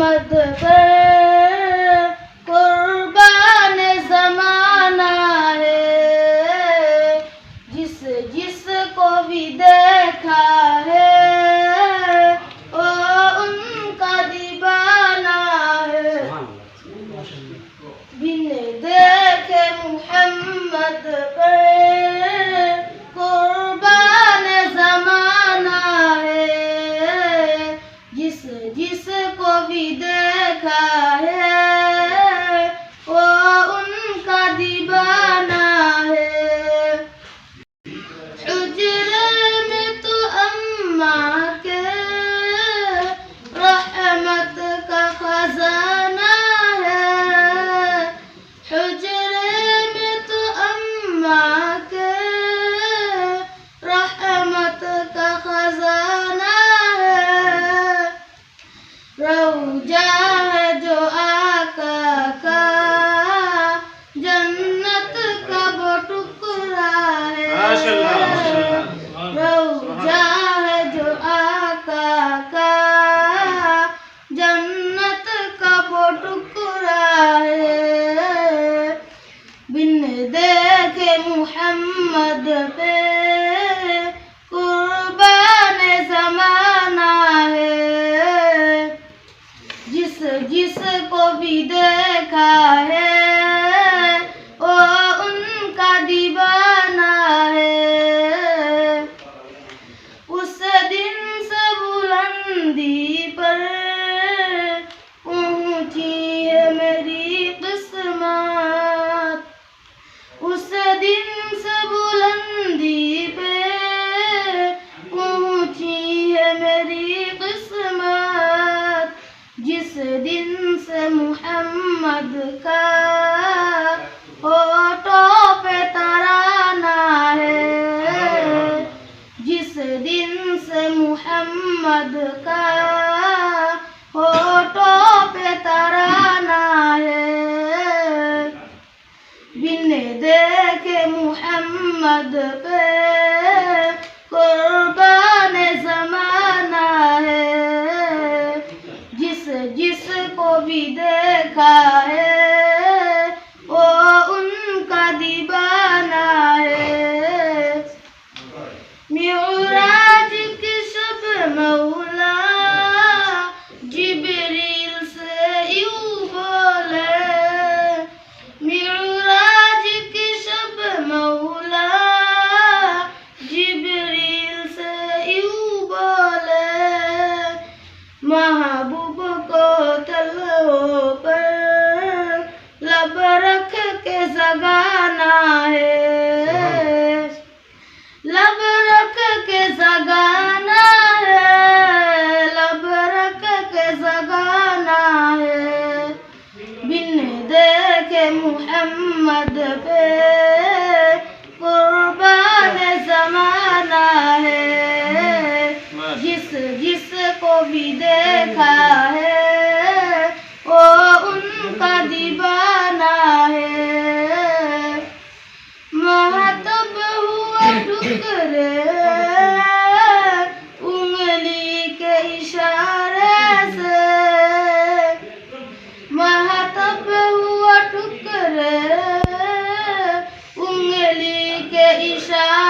मोहम्मद पे कुर्बान ज़माना है, जिस जिसको भी देखा है वो उनका दीवाना है। बिन देखे मोहम्मद पे कुर्बान ज़माना है, जिस जिसको भी देखा है वो उनका दीवाना है। हुजरे में तो अम्मा के रहमत का खजाना है, हुजरे में तो अम्मा के रहमत का खजाना है। रौजा है जो आका का जन्नत का वो टुकड़ा है। रौजा है जो आका का जन्नत का वो टुकड़ा है। बिन देखे मोहम्मद पे कुर्बान ज़माना है, जिस जिसको भी देखा है वो उनका दीवाना है। उस दिन से बुलंदी पर पहुंची है मेरी किस्मत, उस दिन से बुलंदी पे पहुंची है मेरी किस्मत, जिस दिन से मोहम्मद का होठों पे तराना है, जिस दिन से मोहम्मद का होठों पे तराना है। बिन देखे मोहम्मद पे कुर्बान ज़माना है, जिस जिसको भी देखा है वो उनका दीवाना है। मिअराज की शब मौला जिब्रील से यूं बोले, मिअराज की शब मौला जिब्रील से यूं बोले, महबूब को तलवों पर लब रख के जगाना है, लब रख के जगाना है, लब रख के जगाना है। बिन देखे मोहम्मद पे कुर्बान ज़माना है, जिस जिसको भी देखा है वो उनका दीवाना है। महतब हुआ टुकड़े उंगली के इशारे से, महतब हुआ टुकड़े उंगली के इशारे